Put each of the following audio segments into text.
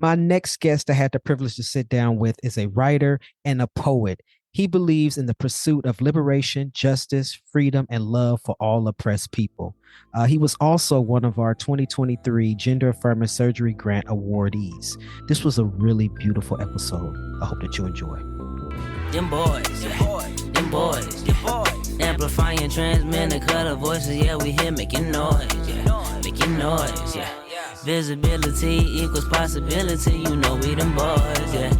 My next guest I had the privilege to sit down with is a writer and a poet. He believes in the pursuit of liberation, justice, freedom, and love for all oppressed people. He was also one of our 2023 Gender Affirming Surgery Grant awardees. This was a really beautiful episode. I hope that you enjoy. Dem boys, yeah. Dem boys, yeah. Amplifying, transmitting color voices, yeah, we here making noise, yeah. Making noise, yeah. Visibility equals possibility, you know we them boys, yeah.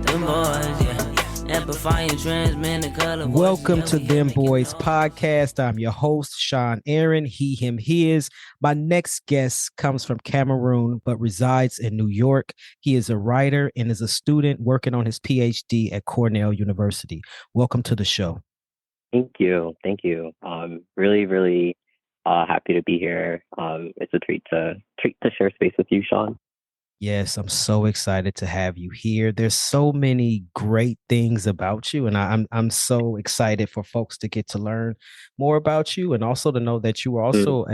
Them boys, yeah. Amplifying, transmitting color voices. Welcome to Dem Bois Podcast. I'm your host, Sean Aaron, he, him, his. My next guest comes from Cameroon, but resides in New York. He is a writer and is a student working on his PhD at Cornell University. Welcome to the show. Thank you. Really happy to be here. It's a treat to share space with you, Sean. Yes, I'm so excited to have you here. There's so many great things about you, and I'm so excited for folks to get to learn more about you, and also to know that you were also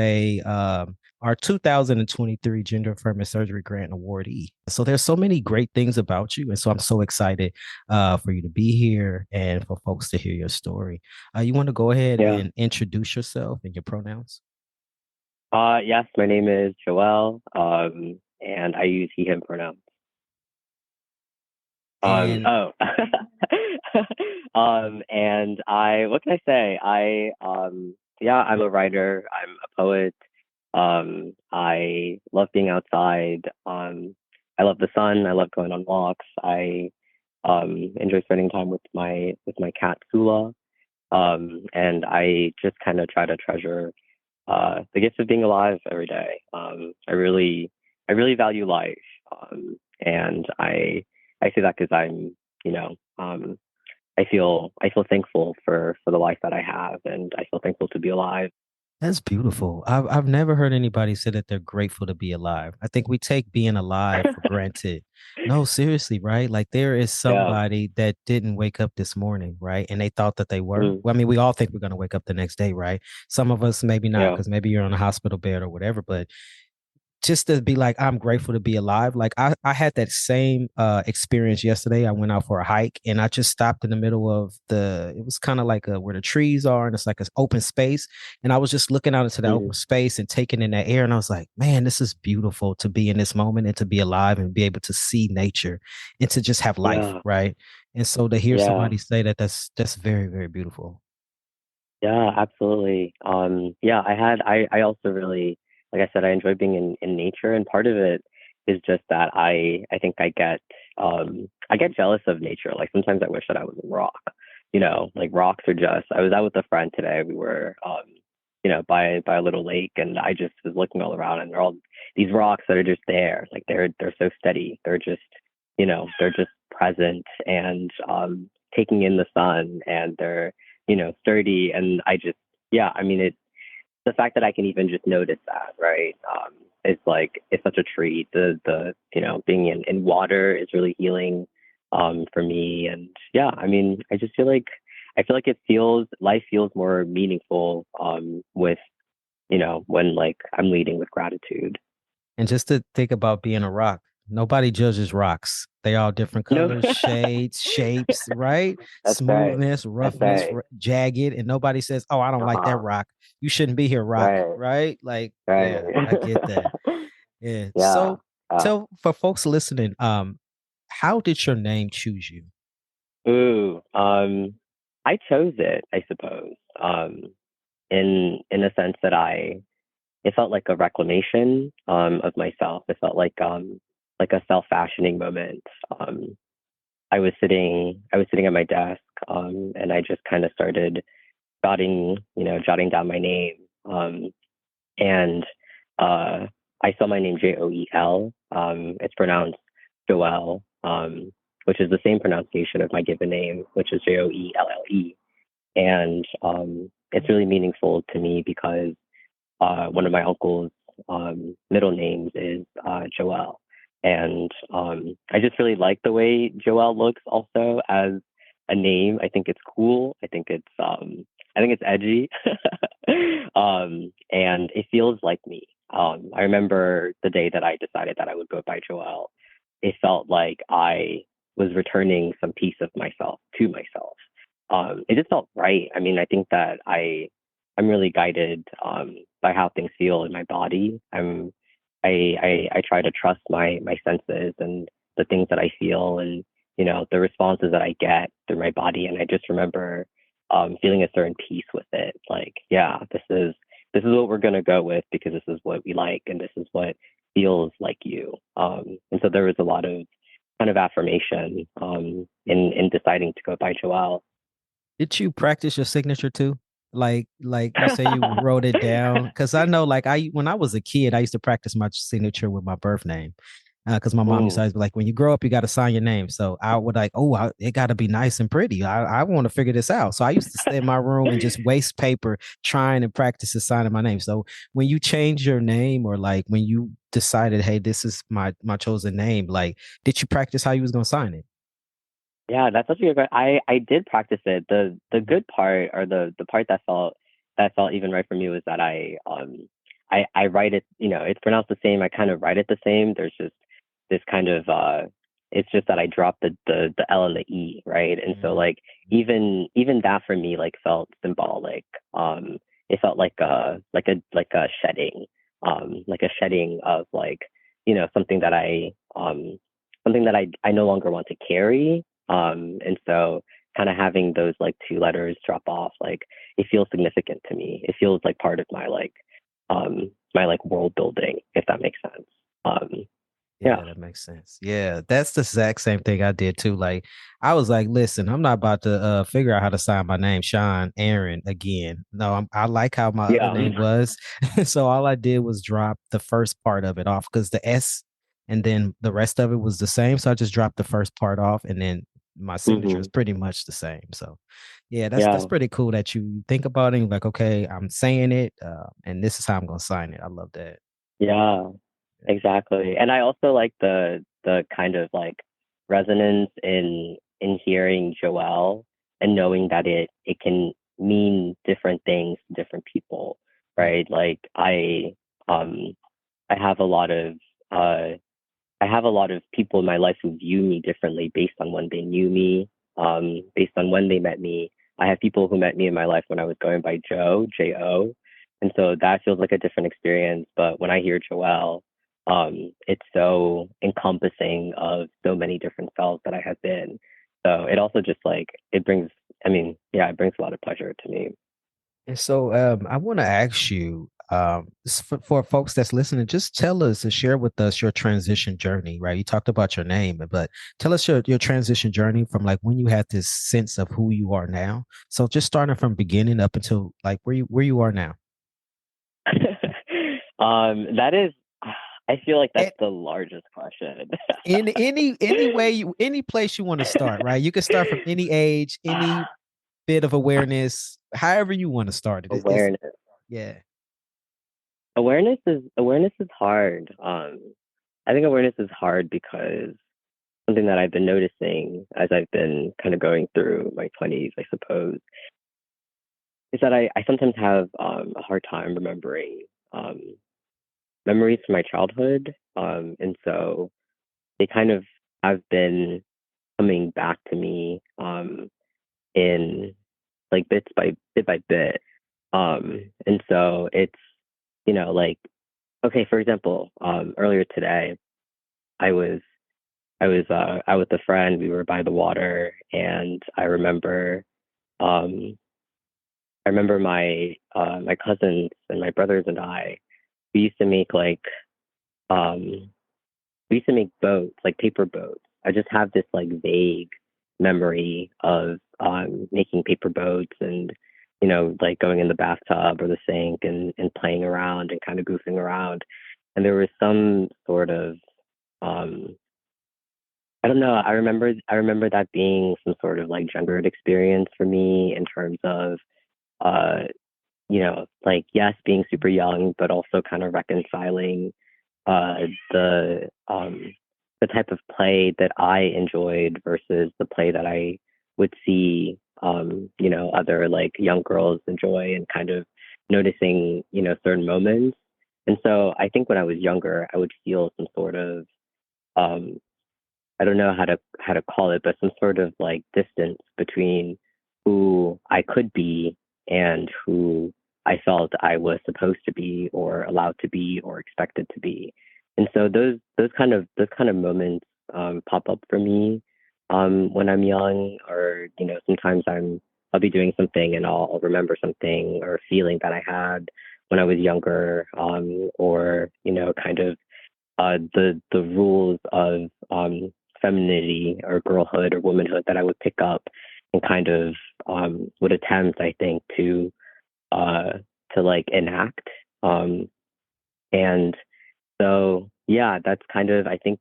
our 2023 Gender Affirming Surgery Grant awardee. So there's so many great things about you, and so I'm so excited for you to be here and for folks to hear your story. You want to go ahead and introduce yourself and your pronouns? Yes, my name is Joël. And I use he, him pronouns. And what can I say? I'm a writer. I'm a poet. I love being outside. I love the sun. I love going on walks. I enjoy spending time with my cat Sula. And I just kind of try to treasure the gift of being alive every day. I really value life, and I say that because I feel thankful for the life that I have, and I feel thankful to be alive. That's beautiful. I've never heard anybody say that they're grateful to be alive. I think we take being alive for granted. No, seriously, right? Like there is somebody that didn't wake up this morning, right? And they thought that they were. Well, I mean, we all think we're going to wake up the next day, right? Some of us maybe not, because maybe you're on a hospital bed or whatever, but just to be like, I'm grateful to be alive. Like I had that same experience yesterday. I went out for a hike and I just stopped in the middle of it was kind of like where the trees are and it's like an open space. And I was just looking out into that open space and taking in that air. And I was like, man, this is beautiful to be in this moment and to be alive and be able to see nature and to just have life. Right. And so to hear somebody say that, that's very, very beautiful. Yeah, absolutely. I also really, like I said, I enjoy being in nature, and part of it is just that I think I get jealous of nature. Like sometimes I wish that I was a rock, like rocks are just. I was out with a friend today. We were, by a little lake, and I just was looking all around, and they're all these rocks that are just there. Like they're so steady. They're just, they're just present and taking in the sun, and they're, sturdy. And I just, the fact that I can even just notice that, right? It's such a treat. The being in water is really healing for me. And I just feel like life feels more meaningful with, when like I'm leading with gratitude. And just to think about being a rock, nobody judges rocks. They all different colors, shades, shapes, right? That's smoothness, right. roughness, jagged, and nobody says, "Oh, I don't like that rock. You shouldn't be here, rock." Right? Like, yeah, I get that. Yeah. So, tell for folks listening, how did your name choose you? I chose it, I suppose. In a sense that it felt like a reclamation of myself. It felt like a self-fashioning moment. I was sitting at my desk, and I just kind of started jotting down my name. And I saw my name Joel. It's pronounced Joel, which is the same pronunciation of my given name, which is Joelle. And it's really meaningful to me because one of my uncle's middle names is Joel. And I just really like the way Joel looks also as a name. I think it's cool. I think it's edgy. And it feels like me. I remember the day that I decided that I would go by Joel. it felt like I was returning some piece of myself to myself. It just felt right. I mean, I think that I'm really guided by how things feel in my body. I try to trust my senses and the things that I feel, and the responses that I get through my body. And I just remember feeling a certain peace with it. Like, yeah, this is what we're gonna go with because this is what we like and this is what feels like you. And so there was a lot of kind of affirmation in deciding to go by Joelle. Did you practice your signature too? Like you say you wrote it down? Because I know, like when I was a kid, I used to practice my signature with my birth name. Because my mom used to always be like, when you grow up, you got to sign your name. So I would like, it got to be nice and pretty. I want to figure this out. So I used to stay in my room and just waste paper trying to practice the signing my name. So when you change your name, or like when you decided, hey, this is my chosen name, like, did you practice how you was gonna sign it? Yeah, that's such a good question. I did practice it. The good part, or the part that felt even right for me, was that I write it, it's pronounced the same. I kind of write it the same. There's just this kind of it's just that I dropped the L and the E, right? And so like even that for me like felt symbolic. It felt like a shedding, like a shedding of like, something that I no longer want to carry. And so kind of having those like two letters drop off, like it feels significant to me. It feels like part of my like world building, if that makes sense. Yeah, Yeah. that makes sense. Yeah, that's the exact same thing I did too. Like, I was like, listen, I'm not about to figure out how to sign my name, Sean Aaron, again. No, I like how my other Yeah. name was. So all I did was drop the first part of it off, because the S and then the rest of it was the same. So I just dropped the first part off, and then my signature is Hmm. pretty much the same. So yeah, that's Yeah. pretty cool that you think about it and like, okay, I'm saying it, and this is how I'm gonna sign it. I love that. Yeah. Exactly. And I also like the kind of like resonance in hearing Joelle and knowing that it can mean different things to different people, Mm. right? Like um I have a lot of uh I have a lot of people in my life who view me differently based on when they knew me, based on when they met me. I have people who met me in my life when I was going by Joe, J-O. And so that feels like a different experience. But when I hear Joelle, it's so encompassing of so many different selves that I have been. So it also just like, it brings, I mean, yeah, it brings a lot of pleasure to me. And so I want to ask you, for folks that's listening, just tell us and share with us your transition journey, right? You talked about your name, but tell us your transition journey from like when you had this sense of who you are now. So just starting from beginning up until like where you are now. That is, I feel like that's A- the largest question. In any way any place you want to start, right? You can start from any age, any bit of awareness, however you want to start it. It's Awareness. yeah. Awareness is hard. I think awareness is hard because something that I've been noticing as I've been kind of going through my 20s, I suppose, is that I sometimes have a hard time remembering um, memories from my childhood. And so they kind of have been coming back to me in like bit by bit. And so it's, like, okay, for example, earlier today, I was I was out with a friend. We were by the water, and um, I remember my cousins and my brothers and I. We used to make like um, we used to make boats, like paper boats. I just have this like vague memory of making paper boats and like going in the bathtub or the sink and playing around and kind of goofing around. And there was some sort of um, I don't know. I remember that being some sort of like gendered experience for me in terms of uh like yes, being super young, but also kind of reconciling uh the type of play that I enjoyed versus the play that I would see other like young girls enjoy, and kind of noticing, certain moments. And so I think when I was younger, I would feel some sort of um I don't know how to call it, but some sort of like distance between who I could be and who I felt I was supposed to be or allowed to be or expected to be. And so those kind of moments pop up for me when I'm young, or sometimes I'll be doing something and I'll remember something or a feeling that I had when I was younger, or kind of the rules of femininity or girlhood or womanhood that I would pick up and kind of would attempt, I think, uh, to like enact. Um, and so, yeah, that's kind of, I think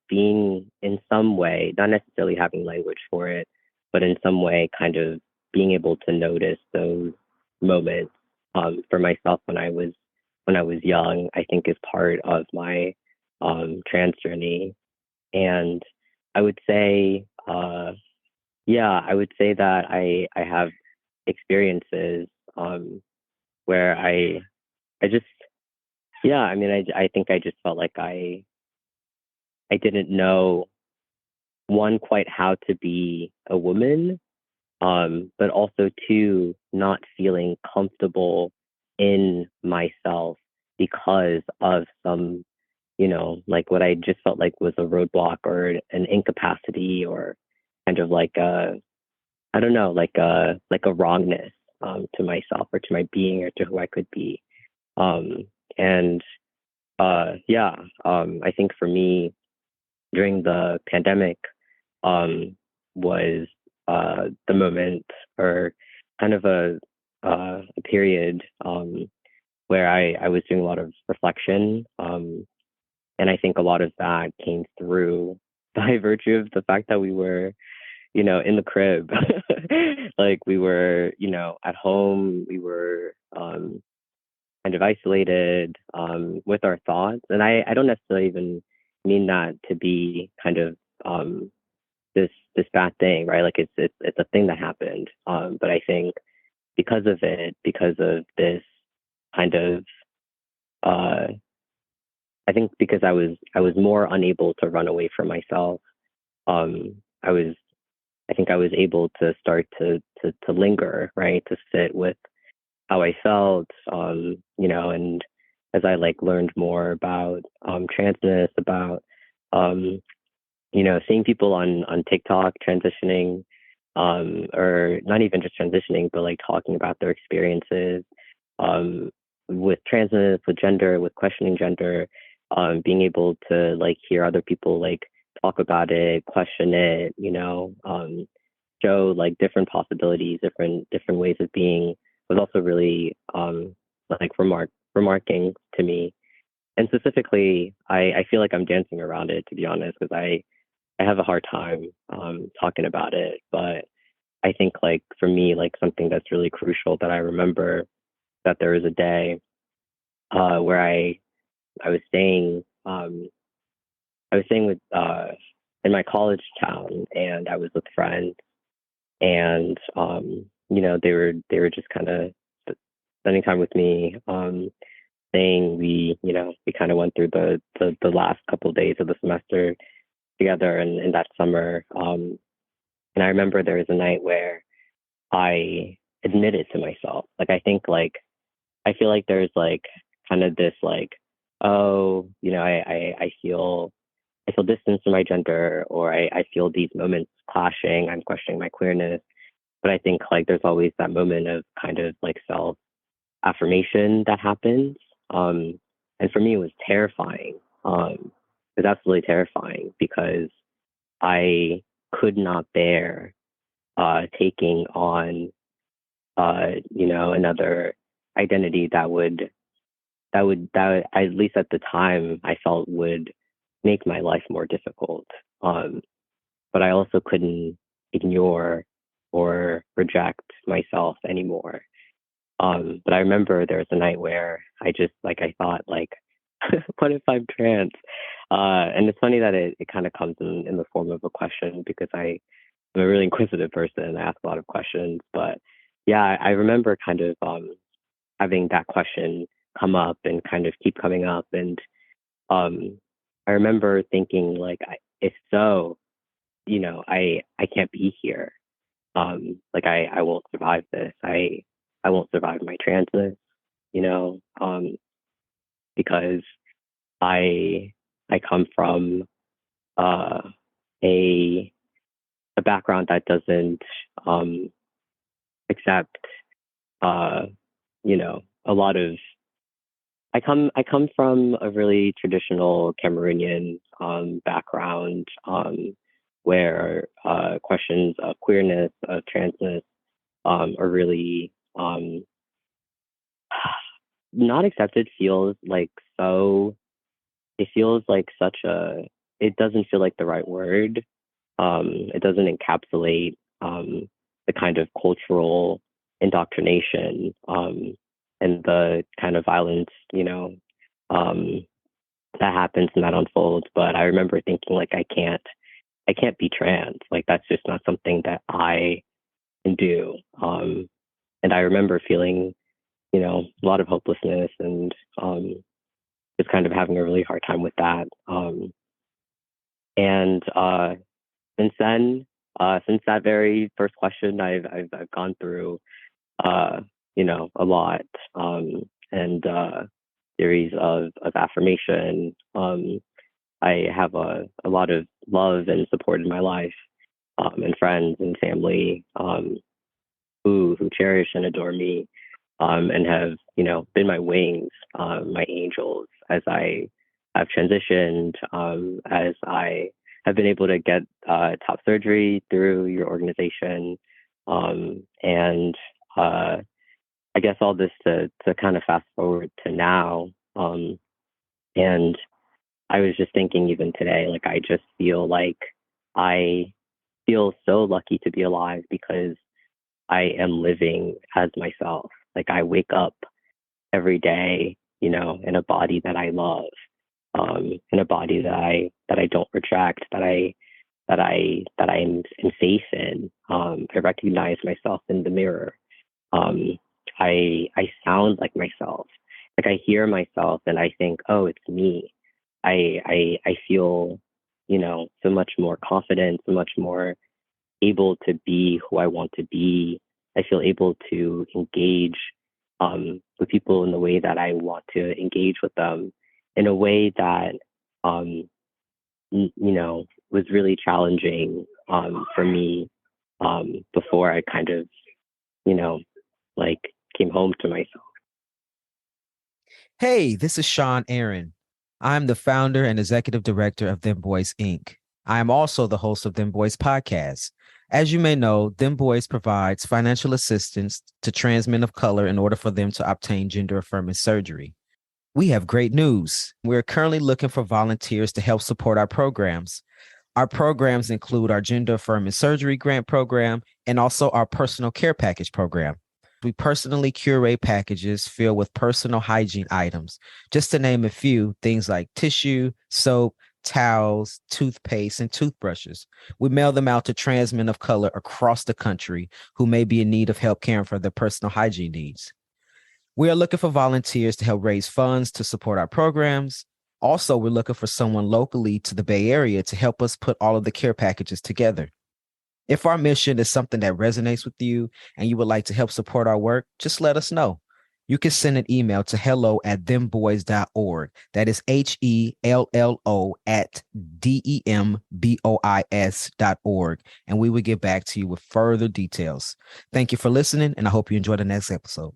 being in some way, not necessarily having language for it, but in some way kind of being able to notice those moments for myself when I was young, I think is part of my trans journey. And I would say, yeah, I would say that I have experiences where I just, yeah, I mean, I think I just felt like I didn't know one quite how to be a woman, but also two, not feeling comfortable in myself because of some, like what I just felt like was a roadblock or an incapacity or kind of like I don't know, like a wrongness to myself or to my being or to who I could be. Um, and yeah, I think for me during the pandemic was the moment or kind of a period where I was doing a lot of reflection. And I think a lot of that came through by virtue of the fact that we were, in the crib. Like we were, at home, we were kind of isolated with our thoughts. And I don't necessarily even mean that to be kind of this bad thing, right? Like it's a thing that happened. But I think because of it, because of this kind of uh I think because I was more unable to run away from myself, I was I think I was able to start to linger, right? To sit with how I felt, and as I like learned more about transness, about um, seeing people on TikTok transitioning, or not even just transitioning, but like talking about their experiences um, with transness, with gender, with questioning gender, being able to like hear other people like talk about it, question it, show like different possibilities, different ways of being was also really like remarking to me. And specifically, I feel like I'm dancing around it to be honest, because I have a hard time talking about it. But I think like for me, like something that's really crucial that I remember that there was a day where I was staying I was staying with in my college town, and I was with friends, and they were just kind of spending time with me. Saying we kind of went through the last couple of days of the semester together, and in that summer. And I remember there was a night where I admitted to myself, like I think like I feel like there's like kind of this like, oh, I feel distance from my gender, or I feel these moments clashing. I'm questioning my queerness, but I think like there's always that moment of kind of like self affirmation that happens. And for me, it was terrifying. It was absolutely terrifying because I could not bear taking on, another identity that at least at the time I felt would make my life more difficult. Um, but I also couldn't ignore or reject myself anymore. But I remember there was a night where I just like I thought like, what if I'm trans? And it's funny that it kind of comes in the form of a question because I'm a really inquisitive person. I ask a lot of questions, but yeah, I remember kind of having that question come up and kind of keep coming up, and um, I remember thinking like if so, I can't be here. Like I won't survive this. I won't survive my transness, because I I come from uh, a a background that doesn't accept a lot of. I come from a really traditional Cameroonian background, where questions of queerness, of transness, are really not accepted. Feels like so. It feels like such a. It doesn't feel like the right word. It doesn't encapsulate the kind of cultural indoctrination, and the kind of violence, um, that happens and that unfolds. But I remember thinking like I can't be trans. Like that's just not something that I can do. And I remember feeling, a lot of hopelessness and just kind of having a really hard time with that. And since then, since that very first question, I've gone through, a lot, and series of affirmation. I have a lot of love and support in my life, and friends and family, who cherish and adore me, and have been my wings, my angels as I have transitioned, as I have been able to get top surgery through your organization, and I guess all this to kind of fast forward to now, and I was just thinking even today, like I just feel like I feel so lucky to be alive because I am living as myself. Like I wake up every day, in a body that I love, in a body that I don't reject, that I'm in safe in. I recognize myself in the mirror. Um, I sound like myself. Like I hear myself and I think, oh, it's me. I feel, so much more confident, so much more able to be who I want to be. I feel able to engage, with people in the way that I want to engage with them, in a way that, um, was really challenging, for me, before I kind of, you know, like came home to myself. Hey, this is Sean Aaron. I'm the founder and executive director of Dem Bois Inc. I am also the host of Dem Bois Podcast. As you may know, Dem Bois provides financial assistance to trans men of color in order for them to obtain gender affirming surgery. We have great news. We're currently looking for volunteers to help support our programs. Our programs include our gender affirming surgery grant program and also our personal care package program. We personally curate packages filled with personal hygiene items. Just to name a few, things like tissue, soap, towels, toothpaste, and toothbrushes. We mail them out to trans men of color across the country who may be in need of help caring for their personal hygiene needs. We are looking for volunteers to help raise funds to support our programs. Also, we're looking for someone locally to the Bay Area to help us put all of the care packages together. If our mission is something that resonates with you and you would like to help support our work, just let us know. You can send an email to hello@dembois.org. That is HELLO at DEMBOIS.org. And we will get back to you with further details. Thank you for listening, and I hope you enjoy the next episode.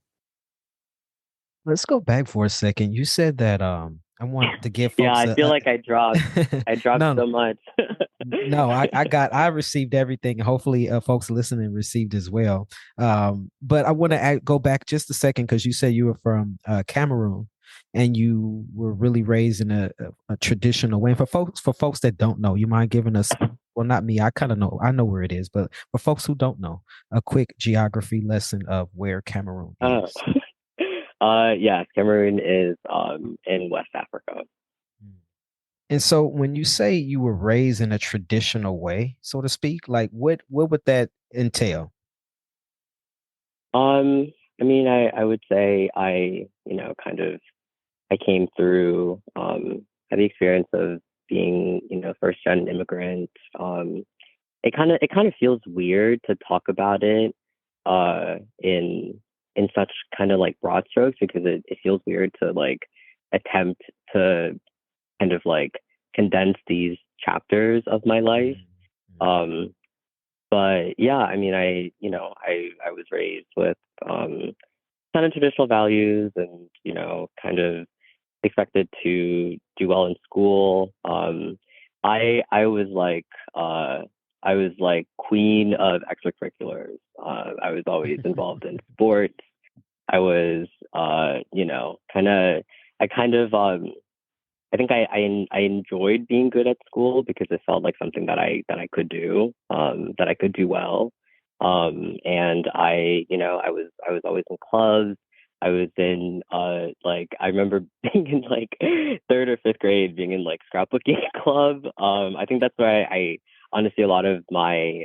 Let's go back for a second. You said that I want to give Yeah, folks I feel like I dropped no, so much. no, I received everything. Hopefully, folks listening received as well. But I want to go back just a second because you said you were from Cameroon and you were really raised in a traditional way. And for folks that don't know, you mind giving us, well, not me, I kind of know, I know where it is, but for folks who don't know, a quick geography lesson of where Cameroon Oh. is. Yeah, Cameroon is in West Africa. And so when you say you were raised in a traditional way, so to speak, like what would that entail? I mean, I would say I, kind of I came through, had the experience of being, first gen immigrant. It kind of feels weird to talk about it in such kind of like broad strokes, because it feels weird to like attempt to kind of like condense these chapters of my life. Um, but yeah, I mean, I was raised with kind of traditional values, and kind of expected to do well in school. I was like queen of extracurriculars. I was always involved in sports. I was kind of I kind of I think I enjoyed being good at school because it felt like something that I could do, that I could do well. And I was always in clubs. I was in like I remember being in like third or fifth grade, being in like scrapbooking club. I think that's where I honestly, a lot of my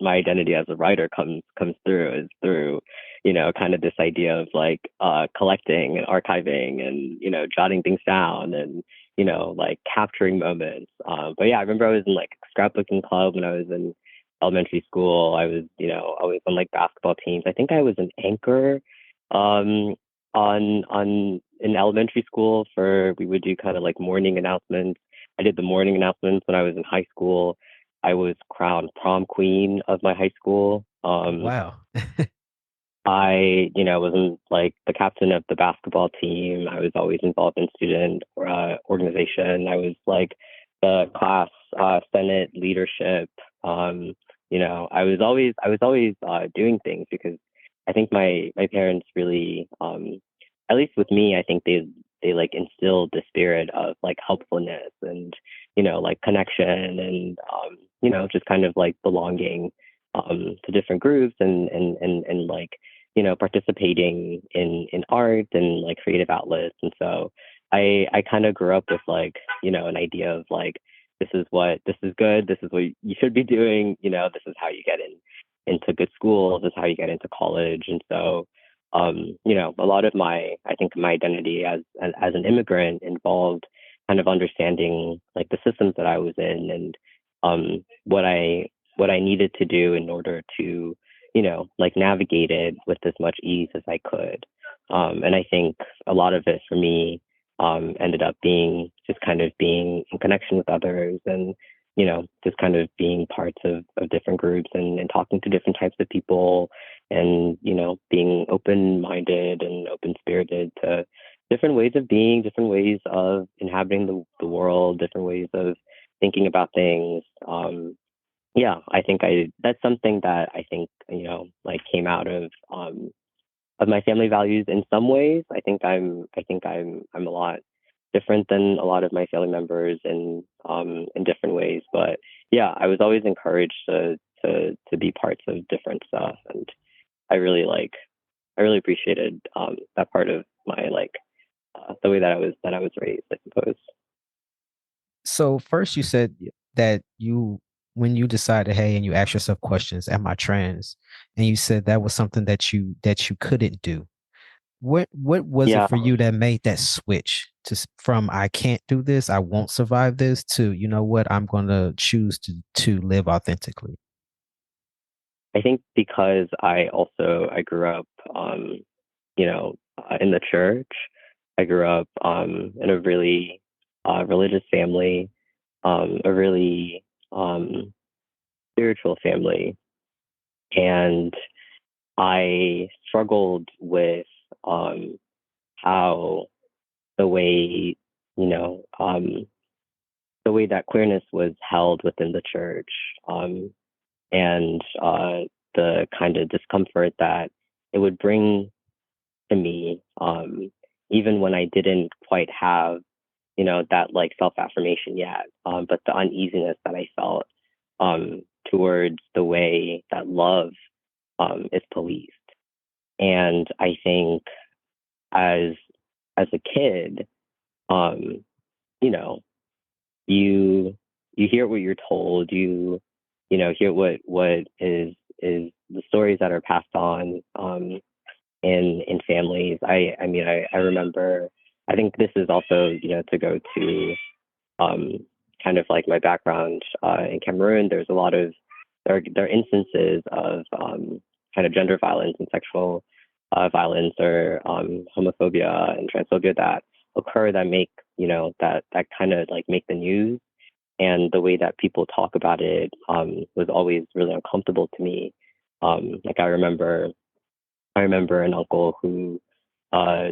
identity as a writer comes through, is through kind of this idea of like collecting and archiving and jotting things down and like capturing moments. But yeah, I remember I was in like scrapbooking club when I was in elementary school. I was always on like basketball teams. I think I was an anchor um on in elementary school, for we would do kind of like morning announcements. I did the morning announcements when I was in high school. I was crowned prom queen of my high school. Wow. I, wasn't like the captain of the basketball team. I was always involved in student organization. I was like the class senate leadership. I was always doing things, because I think my parents really, at least with me, I think they like instilled the spirit of like helpfulness and like connection, and just kind of like belonging to different groups, and like participating in art and like creative outlets. And so I kind of grew up with like an idea of like, this is good, this is what you should be doing, this is how you get into good schools, this is how you get into college. And so a lot of I think my identity as an immigrant involved kind of understanding like the systems that I was in, and what I needed to do in order to like navigate it with as much ease as I could. And I think a lot of it for me ended up being just kind of being in connection with others, and just kind of being parts of different groups, and talking to different types of people, and being open-minded and open-spirited to different ways of being, different ways of inhabiting the world, different ways of thinking about things. Yeah, I think that's something that I think like came out of my family values in some ways. I think I'm a lot different than a lot of my family members in different ways. But yeah, I was always encouraged to be parts of different stuff, and I really appreciated that part of my like the way that I was raised, I suppose. So first you said that when you decided, hey, and you asked yourself questions, am I trans? And you said that was something that you couldn't do. What was it Yeah, for you that made that switch from I can't do this, I won't survive this, to you know what, I'm going to choose to live authentically? I think because I grew up in the church. I grew up in a really religious family, a really spiritual family, and I struggled with how the way you know the way that queerness was held within the church, and the kind of discomfort that it would bring to me, even when I didn't quite have that like self affirmation yet, but the uneasiness that I felt towards the way that love is policed. And I think as a kid, um, you know, you hear what you're told, hear what is the stories that are passed on in families. I mean, I remember. I think this is also to go to kind of like my background in Cameroon, there's a lot of there are instances of kind of gender violence and sexual violence or homophobia and transphobia that occur that make that kind of like make the news, and the way that people talk about it was always really uncomfortable to me. Like I remember an uncle who uh,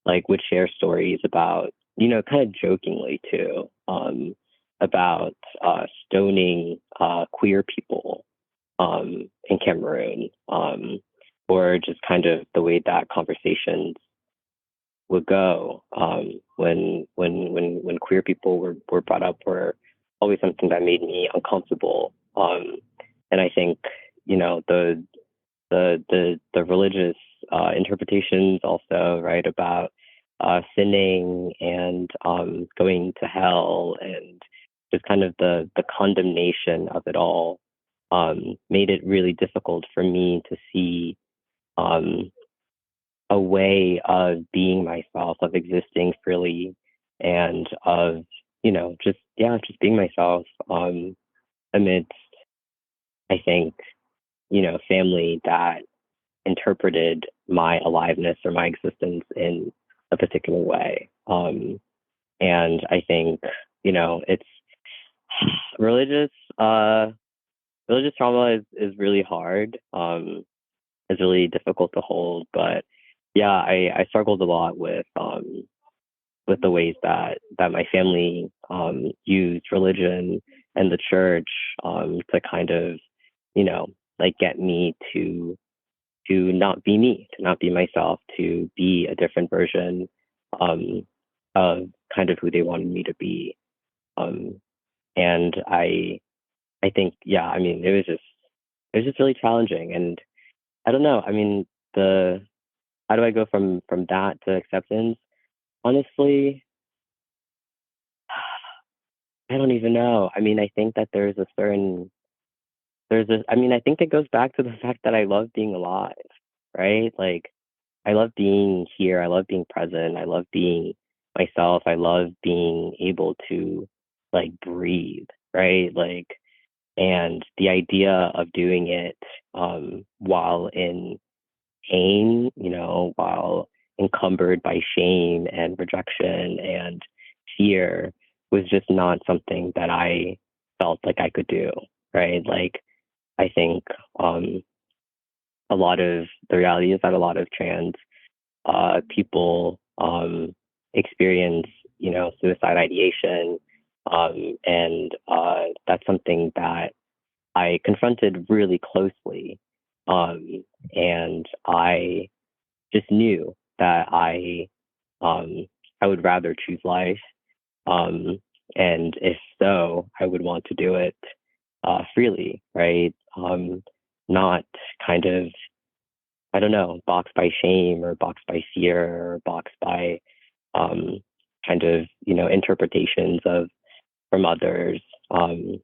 like would share stories about, kind of jokingly too, about stoning queer people in Cameroon, or just kind of the way that conversations would go when queer people were brought up were always something that made me uncomfortable. And I think the religious interpretations also, right, about sinning and going to hell, and just kind of the condemnation of it all, made it really difficult for me to see um, a way of being myself, of existing freely, and of just being myself amidst, I think, family that interpreted my aliveness or my existence in a particular way. And I think, it's religious, religious trauma is really hard. It's really difficult to hold, but yeah, I struggled a lot with the ways that my family used religion and the church to kind of, like get me to not be me, to not be myself, to be a different version um, of kind of who they wanted me to be. Um, and I think, yeah, I mean, it was just really challenging, and I don't know. I mean, the how do I go from that to acceptance? Honestly, I don't even know. I mean, I think that I mean, I think it goes back to the fact that I love being alive, right? Like, I love being here. I love being present. I love being myself. I love being able to like breathe, right? Like, and the idea of doing it while in pain, while encumbered by shame and rejection and fear was just not something that I felt like I could do, right? Like, I think a lot of the reality is that a lot of trans people experience, suicide ideation. And that's something that I confronted really closely. And I just knew that I would rather choose life. Um, and if so, I would want to do it freely, right? Not kind of, I don't know, boxed by shame or boxed by fear or boxed by um, kind of, interpretations of from others. Um,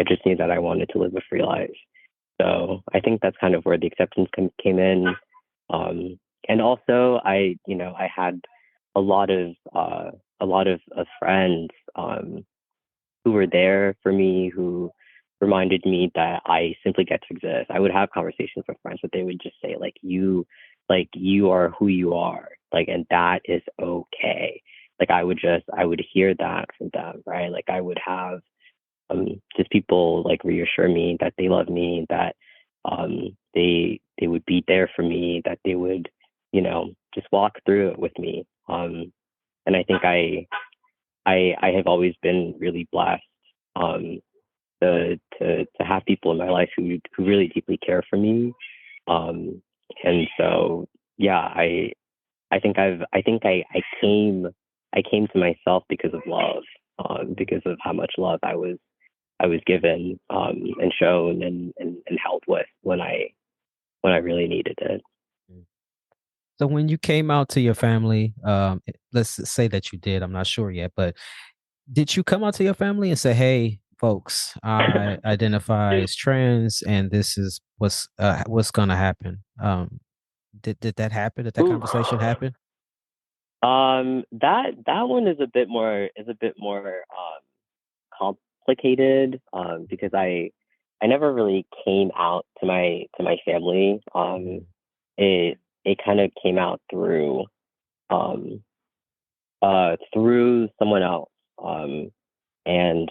I just knew that I wanted to live a free life. So I think that's kind of where the acceptance came in. And also, I had a lot of friends who were there for me, who reminded me that I simply get to exist. I would have conversations with friends, but they would just say like you are who you are, like, and that is okay. Like I would hear that from them, right? Like I would have just people like reassure me that they love me, that they would be there for me, that they would, just walk through it with me. And I think I have always been really blessed um, to have people in my life who really deeply care for me. And so yeah, I came to myself because of love, because of how much love I was given and shown and helped with when I really needed it. So when you came out to your family, let's say that you did, I'm not sure yet, but did you come out to your family and say, "Hey, folks, I identify as trans, and this is what's gonna happen"? Did that happen? Did that Ooh. conversation happen? That one is a bit more complicated because I never really came out to my family. It kind of came out um, through someone else, and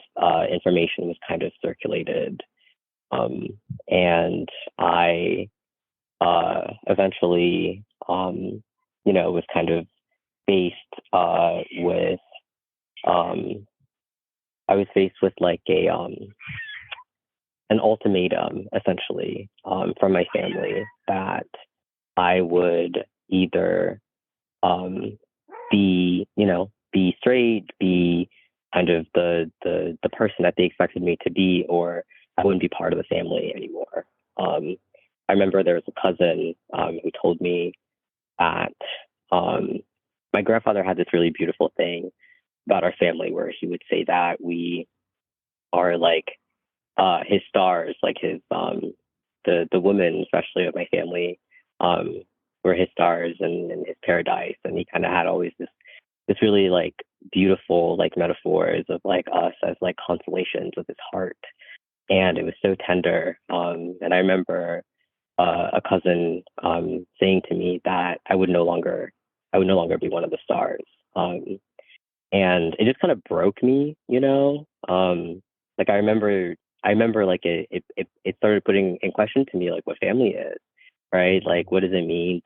information was kind of circulated, um, and I eventually, was kind of faced with I was faced with like a an ultimatum essentially from my family that I would either um, be straight, be kind of the person that they expected me to be, or I wouldn't be part of the family anymore. I remember there was a cousin who told me that um, my grandfather had this really beautiful thing about our family where he would say that we are like his stars, like his the women, especially of my family, um, were his stars and his paradise. And he kind of had always this really like beautiful like metaphors of like us as like constellations of his heart, and it was so tender. And I remember a cousin saying to me that I would no longer be one of the stars. Um, and it just kind of broke me, you know. Like I remember like it started putting in question to me like what family is, right? Like what does it mean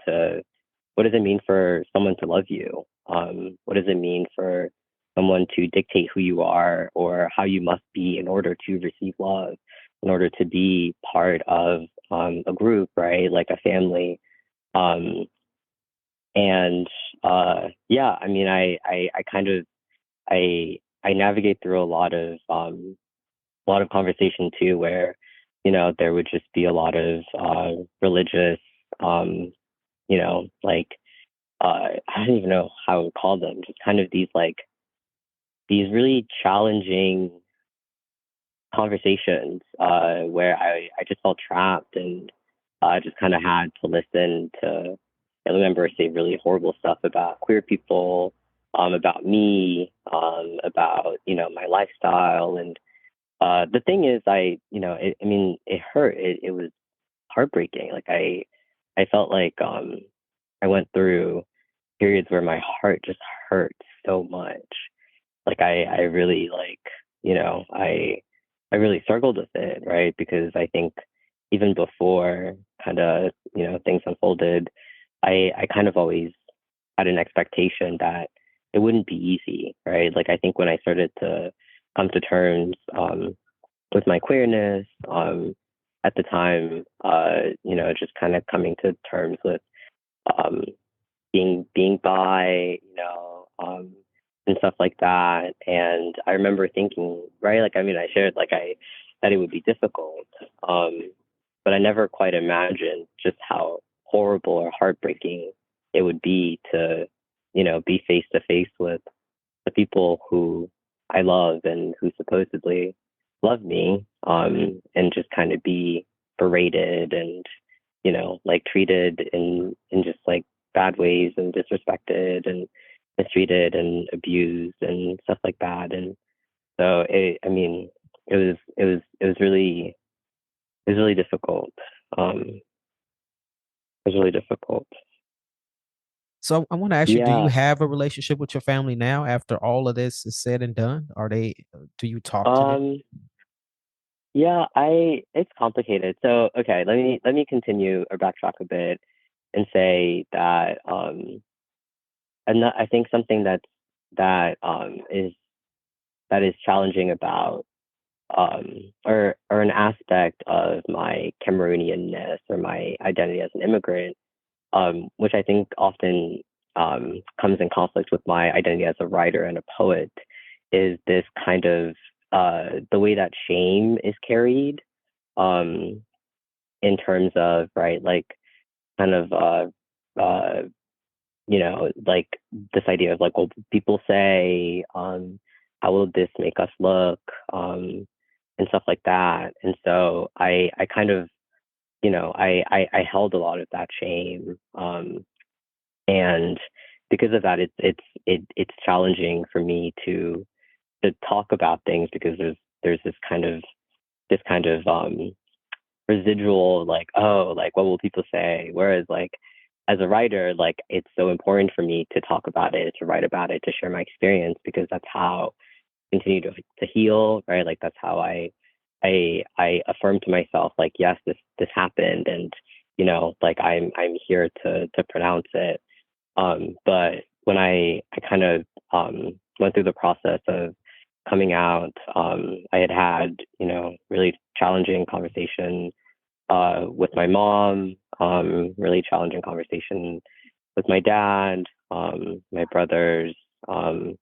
for someone to love you? What does it mean for someone to dictate who you are or how you must be in order to receive love, in order to be part of a group, right? Like a family. Um, and yeah, I mean, I kind of I navigate through a lot of conversation too, where there would just be a lot of religious, um, like I don't even know how I would call them, just kind of these really challenging conversations where I just felt trapped and just kind of had to listen to family members say really horrible stuff about queer people, about me, about my lifestyle, and the thing is, I mean, it hurt. It was heartbreaking. Like I felt like I went through periods where my heart just hurt so much. Like I really like, I really struggled with it, right? Because I think even before kind of, things unfolded, I kind of always had an expectation that it wouldn't be easy, right? Like I think when I started to come to terms with my queerness, at the time, just kind of coming to terms with um, being bi, and stuff like that. And I remember thinking, right, like I mean, I shared like I that it would be difficult, but I never quite imagined just how horrible or heartbreaking it would be to, be face to face with the people who I love and who supposedly love me, and just kind of be berated and, like treated in just like bad ways and disrespected and mistreated and abused and stuff like that. And so I mean, it was really difficult. It was really difficult. So I want to ask you, do you Yeah. have a relationship with your family now after all of this is said and done? Do you talk to them? Um, yeah, it's complicated. So, okay, let me continue or backtrack a bit and say that and I think something that that is challenging about or an aspect of my Cameroonianness or my identity as an immigrant, which I think often comes in conflict with my identity as a writer and a poet, is this kind of the way that shame is carried, um, in terms of right, like kind of like this idea of like, well, people say, how will this make us look, and stuff like that. And so I kind of, I held a lot of that shame, and because of that, it's challenging for me to to talk about things because there's this kind of residual like, oh, like what will people say? Whereas like as a writer, like it's so important for me to talk about it, to write about it, to share my experience because that's how I continue to heal, right? Like that's how I affirm to myself like, yes, this happened, and like I'm here to pronounce it. But when I kind of went through the process of coming out, I had really challenging conversation with my mom, really challenging conversation with my dad, my brothers, and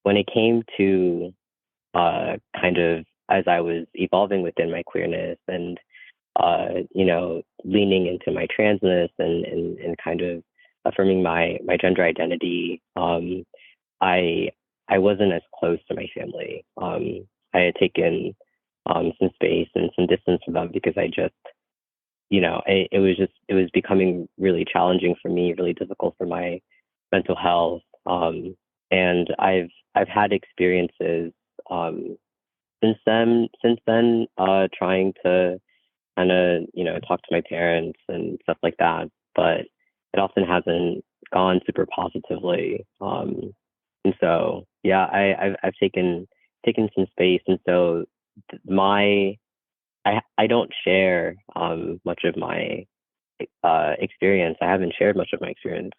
when it came to kind of as I was evolving within my queerness and leaning into my transness and kind of affirming my gender identity, I I wasn't as close to my family. I had taken some space and some distance from them because I just it was becoming really challenging for me, really difficult for my mental health. And I've had experiences since then trying to kind of talk to my parents and stuff like that, but it often hasn't gone super positively. And so yeah, I've taken some space, and so my I don't share much of my experience. I haven't shared much of my experience,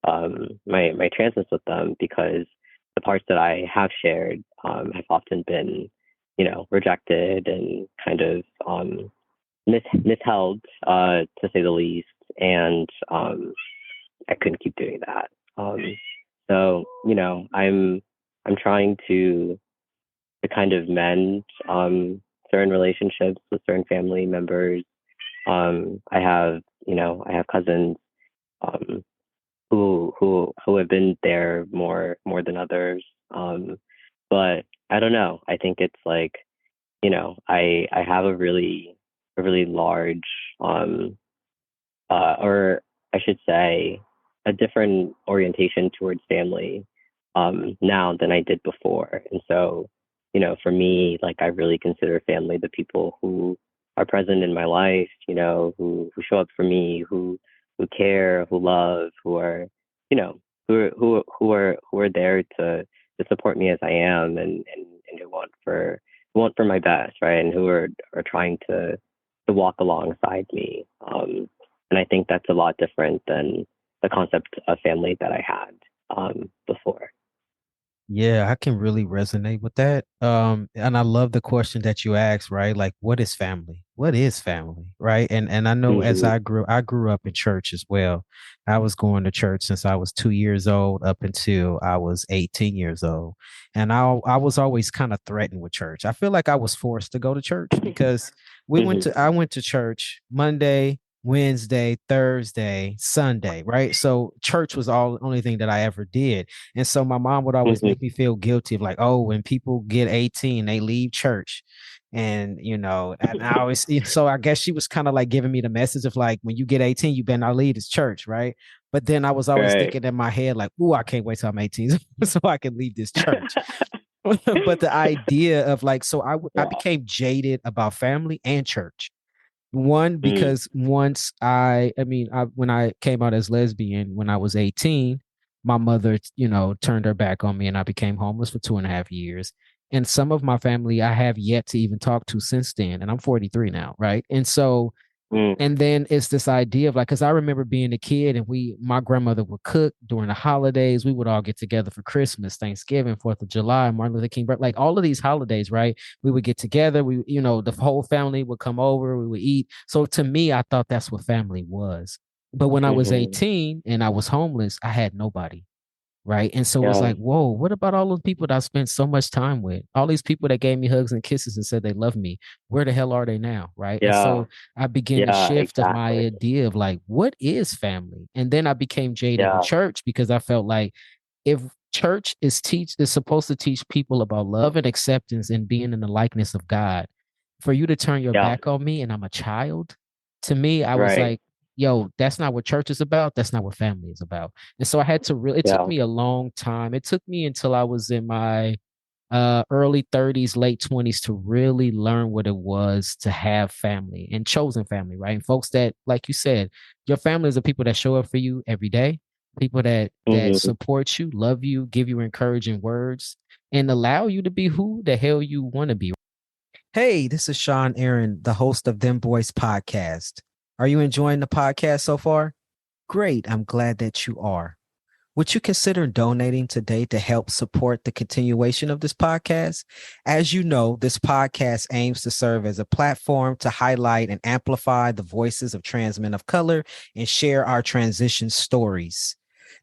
my transness with them because the parts that I have shared have often been, rejected and kind of misheld, to say the least. And I couldn't keep doing that. So I'm trying to kind of mend certain relationships with certain family members. I have cousins who have been there more than others. But I don't know. I think it's like, I have a really large or I should say a different orientation towards family now than I did before. And so, for me, like I really consider family the people who are present in my life, who show up for me, who care, who love, who are, who are there to support me as I am, and who want for my best, right? And who are trying to walk alongside me. And I think that's a lot different than the concept of family that I had before. Yeah, I can really resonate with that. And I love the question that you asked, right? Like, what is family? What is family, right? And I know as Hmm. I grew up in church as well. I was going to church since I was 2 years old up until I was 18 years old. And I was always kind of threatened with church. I feel like I was forced to go to church because Hmm. I went to church Monday, Wednesday, Thursday, Sunday, right? So church was all only thing that I ever did. And so my mom would always Hmm. make me feel guilty of like, oh, when people get 18, they leave church. And and I always so I guess she was kind of like giving me the message of like, when you get 18, you better not leave this church, right? But then I was always Right. thinking in my head, like, oh, I can't wait till I'm 18 so I can leave this church. But the idea of like, so I Yeah. became jaded about family and church. One, Mm. because once when I came out as lesbian when I was 18, my mother, turned her back on me and I became homeless for 2.5 years. And some of my family I have yet to even talk to since then. And I'm 43 now, right? And so Mm. and then it's this idea of like, because I remember being a kid and my grandmother would cook during the holidays. We would all get together for Christmas, Thanksgiving, 4th of July, Martin Luther King, like all of these holidays, right? We would get together. The whole family would come over. We would eat. So to me, I thought that's what family was. But when I was Hmm. 18 and I was homeless, I had nobody. Right. And so it was Yeah. like, whoa, what about all those people that I spent so much time with? All these people that gave me hugs and kisses and said they love me. Where the hell are they now? Right. And Yeah. so I began to Yeah. shift of my Exactly. idea of like, what is family? And then I became jaded with Yeah. church because I felt like if church is supposed to teach people about love and acceptance and being in the likeness of God, for you to turn your Yeah. back on me and I'm a child, to me, I was Right. like, yo, that's not what church is about. That's not what family is about. And so I had to really, it took Yeah. me a long time. It took me until I was in my early 30s, late 20s to really learn what it was to have family and chosen family, right? And folks that, like you said, your family is the people that show up for you every day, people that Hmm. support you, love you, give you encouraging words, and allow you to be who the hell you want to be. Hey, this is Sean Aaron, the host of Dem Bois Podcast. Are you enjoying the podcast so far? Great. I'm glad that you are. Would you consider donating today to help support the continuation of this podcast? As you know, this podcast aims to serve as a platform to highlight and amplify the voices of trans men of color and share our transition stories.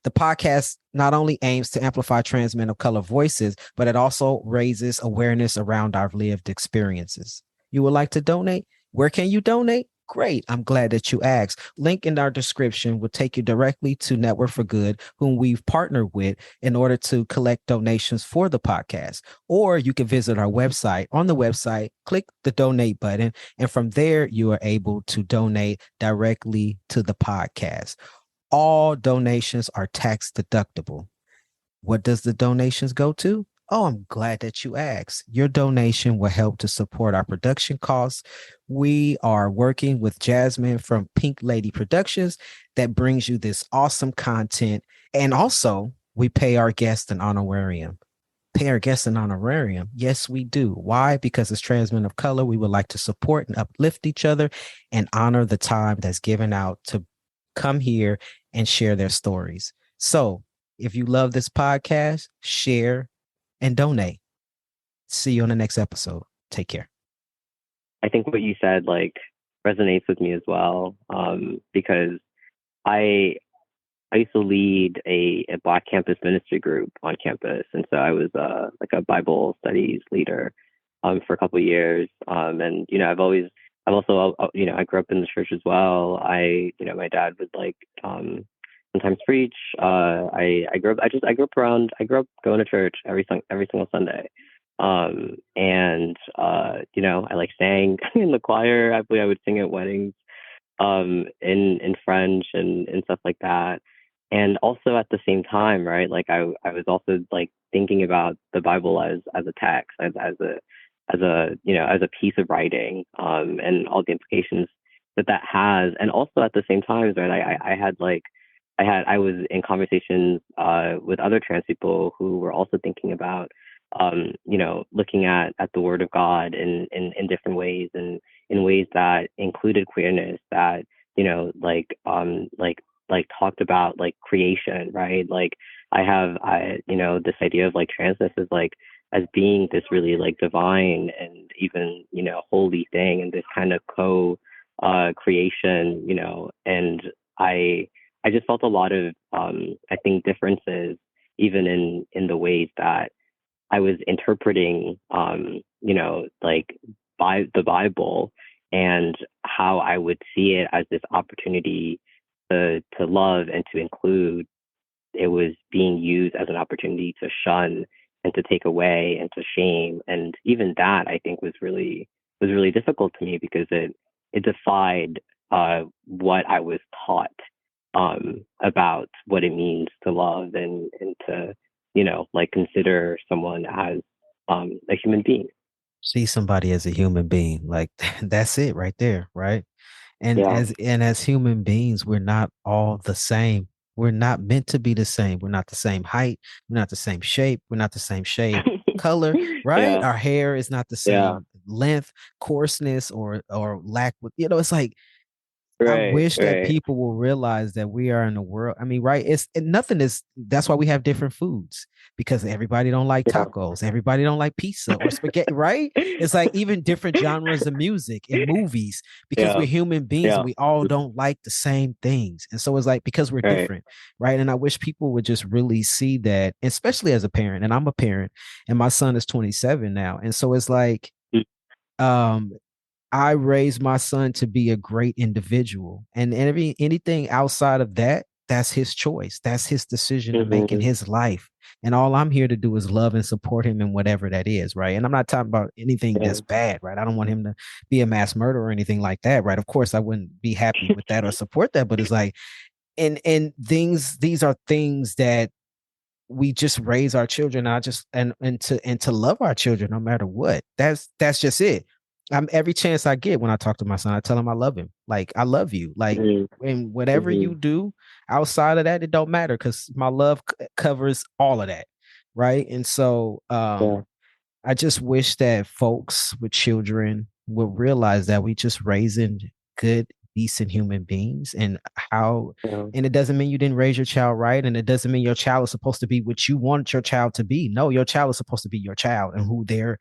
The podcast not only aims to amplify trans men of color voices, but it also raises awareness around our lived experiences. You would like to donate? Where can you donate? Great. I'm glad that you asked. Link in our description will take you directly to Network for Good, whom we've partnered with in order to collect donations for the podcast. Or you can visit our website. On the website, click the donate button, and from there, you are able to donate directly to the podcast. All donations are tax deductible. What does the donations go to? Oh, I'm glad that you asked. Your donation will help to support our production costs. We are working with Jasmine from Pink Lady Productions that brings you this awesome content. And also, we pay our guests an honorarium. Pay our guests an honorarium? Yes, we do. Why? Because as trans men of color, we would like to support and uplift each other and honor the time that's given out to come here and share their stories. So if you love this podcast, share and donate. See you on the next episode. Take care. I think what you said like resonates with me as well, because I used to lead a Black campus ministry group on campus, and so I was like a Bible studies leader for a couple of years. And you know, I've also I grew up in the church as well. My dad would like sometimes preach. I grew up going to church every single Sunday. And I like sang in the choir. I believe I would sing at weddings in French and stuff like that. And also at the same time, right, like I was also like thinking about the Bible as a text, as a piece of writing, and all the implications that has. And also at the same time, right, I was in conversations with other trans people who were also thinking about looking at the Word of God in different ways, and in ways that included queerness, that talked about like creation, right? Like this idea of like transness is like as being this really like divine and even holy thing, and this kind of creation, and I just felt a lot of I think differences even in the ways that I was interpreting by the Bible, and how I would see it as this opportunity to love and to include. It was being used as an opportunity to shun and to take away and to shame. And even that I think was really difficult to me, because it defied what I was taught about what it means to love and to consider someone as a human being. See somebody as a human being. Like that's it right there, right? And Yeah. as human beings, we're not all the same. We're not meant to be the same. We're not the same height. We're not the same shape. We're not the same shade, color, right? Yeah. Our hair is not the same length, coarseness, or lack. It's like, I wish that people will realize that we are in a world. I mean, right? That's why we have different foods, because everybody don't like tacos. Everybody don't like pizza or spaghetti, right? It's like even different genres of music and movies, because we're human beings and we all don't like the same things. And so it's like, because we're different, right? And I wish people would just really see that, especially as a parent. And I'm a parent, and my son is 27 now. And so it's like, I raised my son to be a great individual, and anything outside of that, that's his choice. That's his decision to make in his life. And all I'm here to do is love and support him in whatever that is, right? And I'm not talking about anything that's bad, right? I don't want him to be a mass murderer or anything like that, right? Of course, I wouldn't be happy with that or support that, but it's like, and these are things that we just raise our children. I just and to love our children no matter what. That's just it. I'm every chance I get when I talk to my son, I tell him I love him. Like, I love you. Like, and whatever you do outside of that, it don't matter, because my love covers all of that, right? And so I just wish that folks with children would realize that we just raising good, decent human beings, and and it doesn't mean you didn't raise your child right. And it doesn't mean your child is supposed to be what you want your child to be. No, your child is supposed to be your child and who they're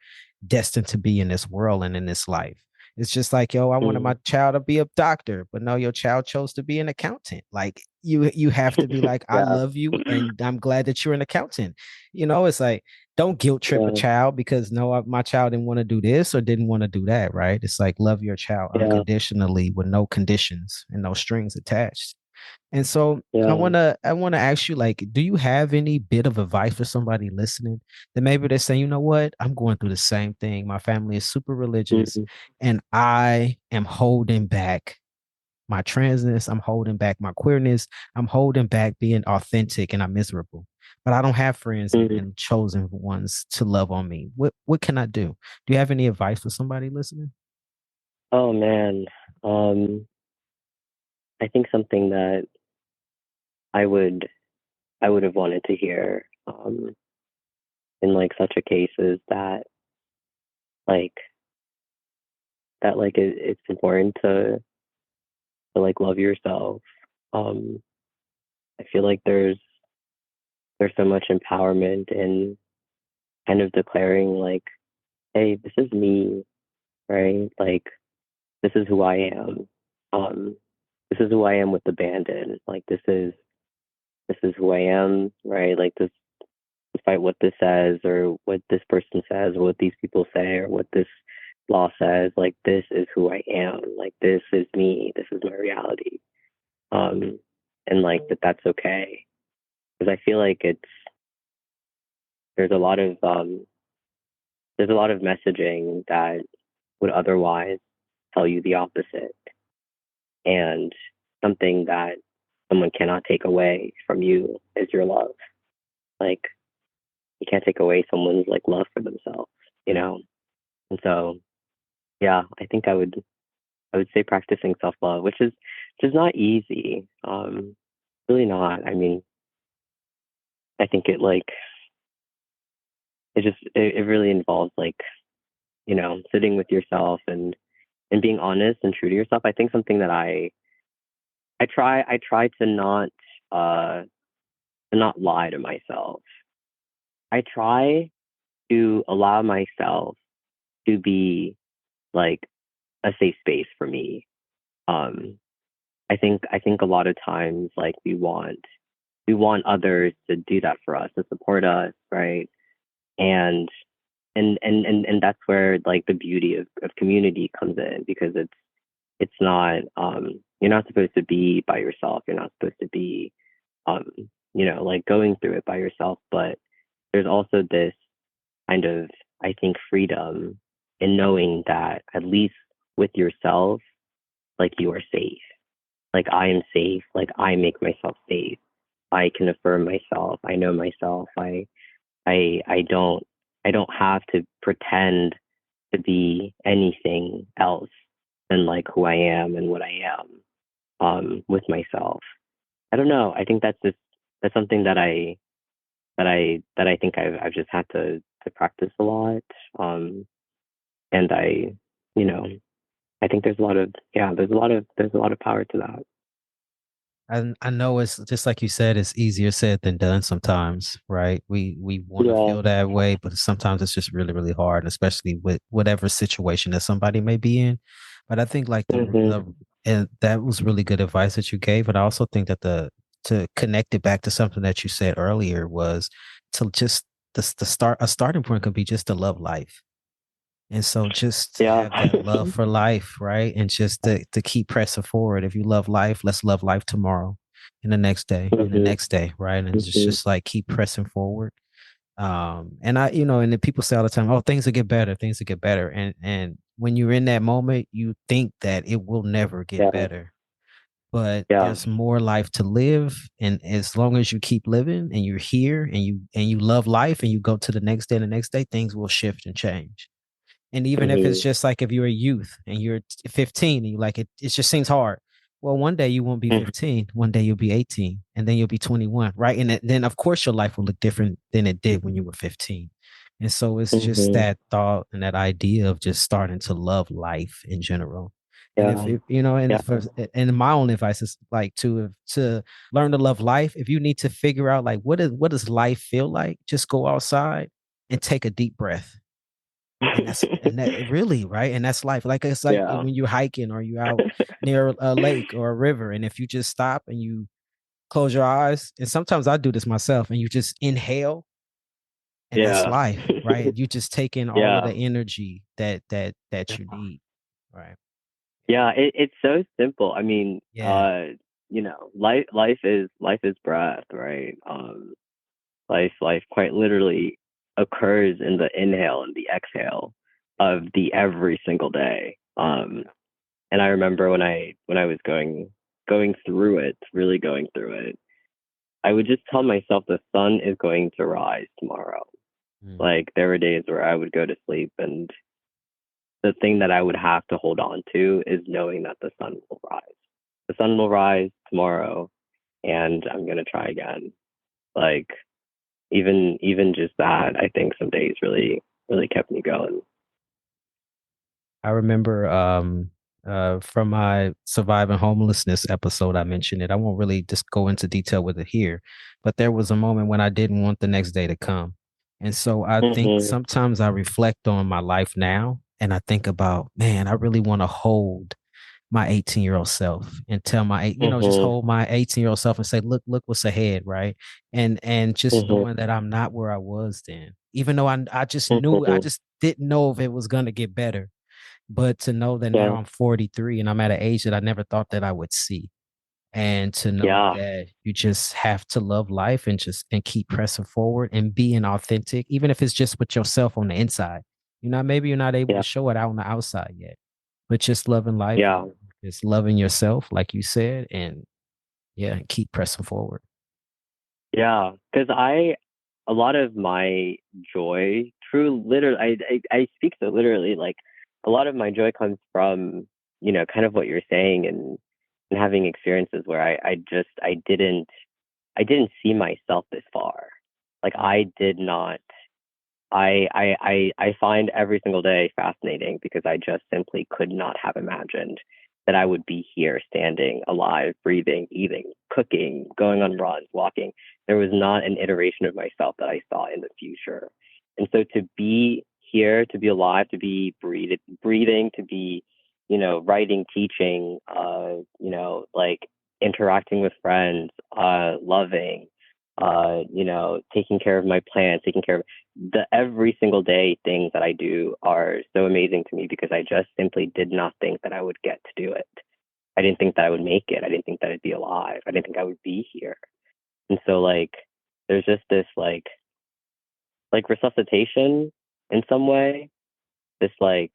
destined to be in this world and in this life. It's just like, yo, I wanted my child to be a doctor, but no, your child chose to be an accountant. Like, you have to be like, I love you and I'm glad that you're an accountant. It's like, don't guilt trip a child because no, my child didn't want to do this or didn't want to do that, right? It's like, love your child unconditionally with no conditions and no strings attached. And so I wanna ask you, like, do you have any bit of advice for somebody listening that maybe they're saying, you know what, I'm going through the same thing. My family is super religious and I am holding back my transness, I'm holding back my queerness, I'm holding back being authentic, and I'm miserable. But I don't have friends and chosen ones to love on me. What can I do? Do you have any advice for somebody listening? Oh man. I think something that I would have wanted to hear in like such a case is that it's important to like love yourself. I feel like there's so much empowerment in kind of declaring like, hey, this is me, right? Like, this is who I am. This is who I am with abandon. Like, this is who I am, right? Like, this, despite what this says or what this person says or what these people say or what this law says, like, this is who I am. Like, this is me. This is my reality. And like that's okay. Because I feel like there's a lot of messaging that would otherwise tell you the opposite. And something that someone cannot take away from you is your love. Like, you can't take away someone's like love for themselves, And so, yeah, I think I would say practicing self-love, which is just not easy. Really not. I mean, I think it really involves like, sitting with yourself and being honest and true to yourself. I think something that I try to not lie to myself. I try to allow myself to be like a safe space for me. I think a lot of times, like, we want others to do that for us, to support us, right? And that's where like the beauty of community comes in, because it's not you're not supposed to be by yourself. You're not supposed to be like going through it by yourself. But there's also this kind of, I think, freedom in knowing that at least with yourself, like, you are safe. Like, I am safe. Like, I make myself safe. I can affirm myself. I know myself. I don't have to pretend to be anything else than like who I am and what I am with myself. I don't know. I think that's something that I think I've just had to practice a lot. And I think there's a lot of power to that. I know it's just like you said, it's easier said than done sometimes, right? We want to feel that way, but sometimes it's just really, really hard, especially with whatever situation that somebody may be in. But I think like and that was really good advice that you gave. But I also think that to connect it back to something that you said earlier was to just a starting point could be just to love life. And so just to have that love for life, right? And just to keep pressing forward. If you love life, let's love life tomorrow. and the next day and the Mm-hmm. next day, right? And it's Mm-hmm. just like keep pressing forward. And I, and then people say all the time, oh, things will get better, things will get better. And when you're in that moment, you think that it will never get Yeah. better. But Yeah. there's more life to live. And as long as you keep living and you're here and you love life and you go to the next day and the next day, things will shift and change. And even if it's Mm-hmm. just like if you're a youth and you're 15 and you like it just seems hard. Well, one day you won't be 15, one day you'll be 18, and then you'll be 21, right? And then of course your life will look different than it did when you were 15. And so it's just Mm-hmm. that thought and that idea of just starting to love life in general. And Yeah. and Yeah. and my own advice is like to learn to love life. If you need to figure out like what does life feel like, just go outside and take a deep breath, and that really right, and that's life. Like it's like Yeah. when you're hiking or you out near a lake or a river, and if you just stop and you close your eyes, and sometimes I do this myself, and you just inhale, and that's Yeah. life, right? You just take in all of Yeah. the energy that you need, right? Yeah, it's so simple. I mean, Yeah. life is breath, right? Life quite literally occurs in the inhale and the exhale of the every single day. And I remember when I was going through it, really going through it, I would just tell myself the sun is going to rise tomorrow. Mm. Like there were days where I would go to sleep and the thing that I would have to hold on to is knowing that the sun will rise. The sun will rise tomorrow and I'm gonna try again. Like even just that, I think some days really, really kept me going. I remember from my surviving homelessness episode, I mentioned it. I won't really just go into detail with it here, but there was a moment when I didn't want the next day to come. And so I think Mm-hmm. sometimes I reflect on my life now and I think about, man, I really want to hold my 18-year-old self and tell just Mm-hmm. hold my 18-year-old self and say, look what's ahead, right? And just Mm-hmm. knowing that I'm not where I was then, even though I just knew, I Mm-hmm. just didn't know if it was going to get better, but to know that now Yeah. I'm 43 and I'm at an age that I never thought that I would see. And to know Yeah. that you just have to love life and keep pressing forward and being authentic, even if it's just with yourself on the inside. Maybe you're not able Yeah. to show it out on the outside yet, but just loving life Yeah. and just loving yourself, like you said, and yeah, keep pressing forward. Yeah. Because a lot of my joy, true, literally, I speak so literally, like a lot of my joy comes from, kind of what you're saying and having experiences where I didn't see myself this far. Like I did not, I find every single day fascinating because I just simply could not have imagined that I would be here standing, alive, breathing, eating, cooking, going on runs, walking. There was not an iteration of myself that I saw in the future. And so to be here, to be alive, to be breathing, to be, writing, teaching, like interacting with friends, loving, taking care of my plants, taking care of the every single day things that I do are so amazing to me because I just simply did not think that I would get to do it. I didn't think that I would make it. I didn't think that I'd be alive. I didn't think I would be here. And so like there's just this like resuscitation in some way, this like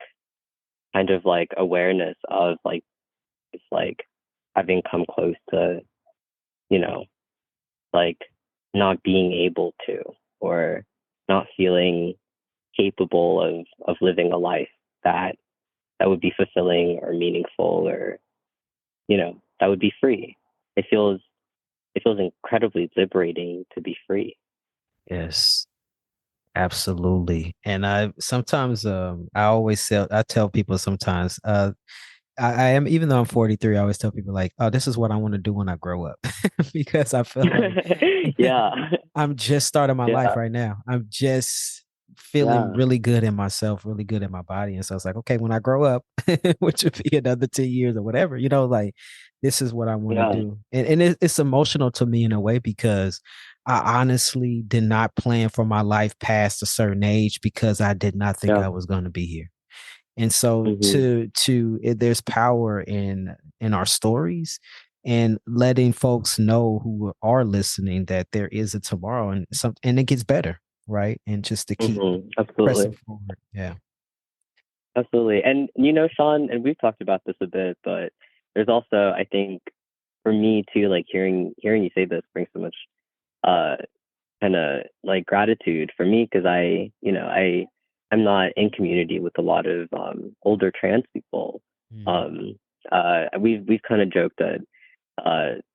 kind of like awareness of like it's like having come close to, you know, like not being able to or not feeling capable of living a life that would be fulfilling or meaningful or that would be free. It feels incredibly liberating to be free. Yes, absolutely. And I sometimes I tell people sometimes I am, even though I'm 43, I always tell people like, oh, this is what I want to do when I grow up because I feel like Yeah. I'm just starting my life Yeah. right now. I'm just feeling Yeah. really good in myself, really good in my body. And so it's like, okay, when I grow up, which would be another 10 years or whatever, like this is what I want to Yeah. do. And it's emotional to me in a way because I honestly did not plan for my life past a certain age because I did not think Yeah. I was going to be here. And so Hmm. there's power in our stories, and letting folks know who are listening that there is a tomorrow and it gets better, right? And just to keep pressing forward. Yeah. Absolutely. And Sean, and we've talked about this a bit, but there's also, I think, for me too, like hearing you say this brings so much kind of like gratitude for me, because I'm not in community with a lot of older trans people. We've kind of joked that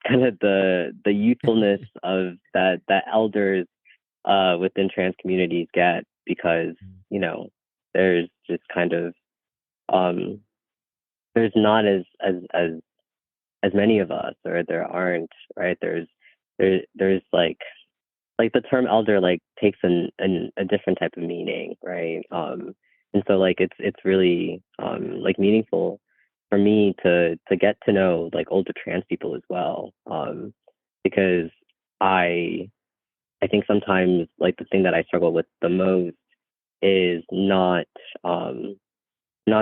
kind of the youthfulness of that elders within trans communities get, because there's just kind of there's not as many of us, or there aren't, right? There's like the term elder like takes a different type of meaning, right? And so like it's really like meaningful for me to get to know like older trans people as well, because I think sometimes like the thing that I struggle with the most is not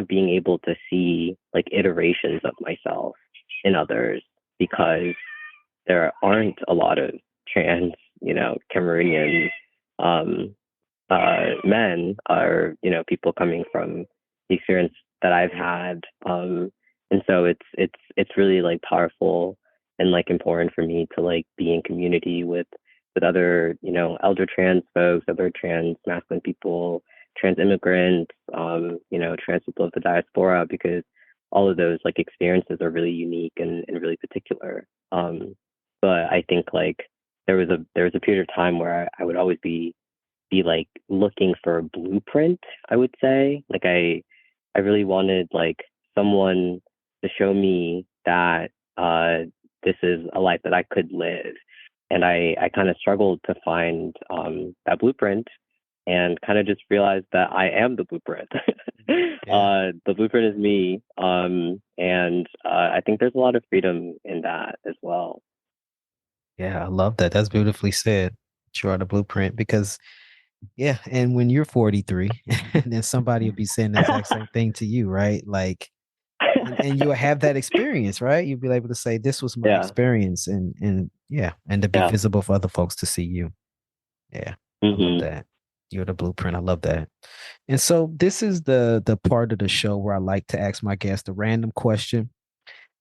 being able to see like iterations of myself in others, because there aren't a lot of trans, Cameroonian men, or people coming from the experience that I've had, and so it's really like powerful and like important for me to like be in community with other elder trans folks, other trans masculine people, trans immigrants, trans people of the diaspora, because all of those like experiences are really unique and really particular. But I think like there was a period of time where I would always be like looking for a blueprint, I would say. Like I really wanted like someone to show me that this is a life that I could live. And I kind of struggled to find that blueprint, and kind of just realized that I am the blueprint. The blueprint is me. And I think there's a lot of freedom in that as well. Yeah, I love that. That's beautifully said. You are the blueprint, because and when you're 43, then somebody will be saying the exact same thing to you, right? Like, and you'll have that experience, right? You'll be able to say, this was my experience, and to be visible for other folks to see you. Yeah. I love that. You're the blueprint. I love that. And so this is the part of the show where I like to ask my guest a random question.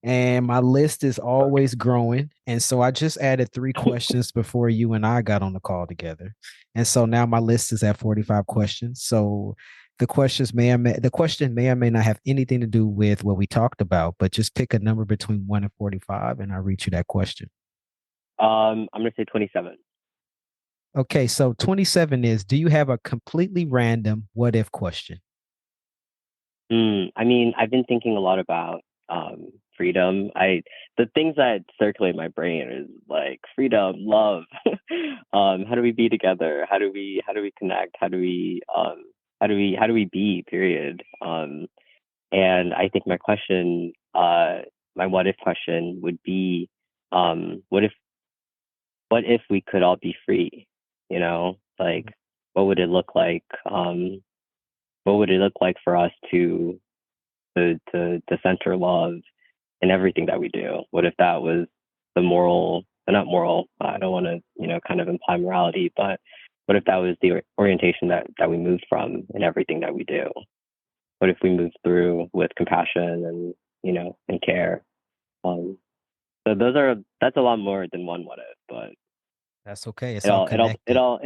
And my list is always growing. And so I just added 3 questions before you and I got on the call together. And so now my list is at 45 questions. So the question may or may not have anything to do with what we talked about, but just pick a number between 1 and 45 and I'll read you that question. I'm going to say 27. Okay, so 27 is, do you have a completely random what if question? I mean, I've been thinking a lot about freedom. The things that circulate my brain is like freedom, love. How do we be together? How do we connect? How do we be, period? And I think my question, my what if question would be, what if we could all be free? Like, what would it look like? What would it look like for us to center love in everything that we do? What if that was the not moral, I don't want to, kind of imply morality, but what if that was the orientation that we moved from in everything that we do? What if we moved through with compassion and care? So that's a lot more than one what if, but that's okay. It's all connected. It's all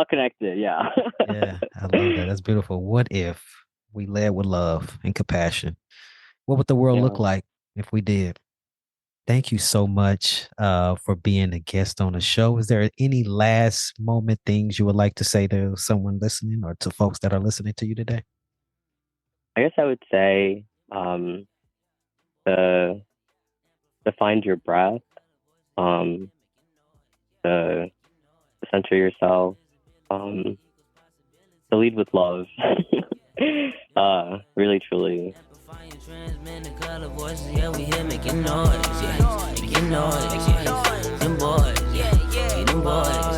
connected. Yeah. Yeah. I love that. That's beautiful. What if we led with love and compassion? What would the world look like if we did? Thank you so much for being a guest on the show. Is there any last moment things you would like to say to someone listening, or to folks that are listening to you today? I guess I would say to find your breath, to center yourself, to lead with love. Really, truly. Yeah, we here making noise, making noise, them boys, them boys.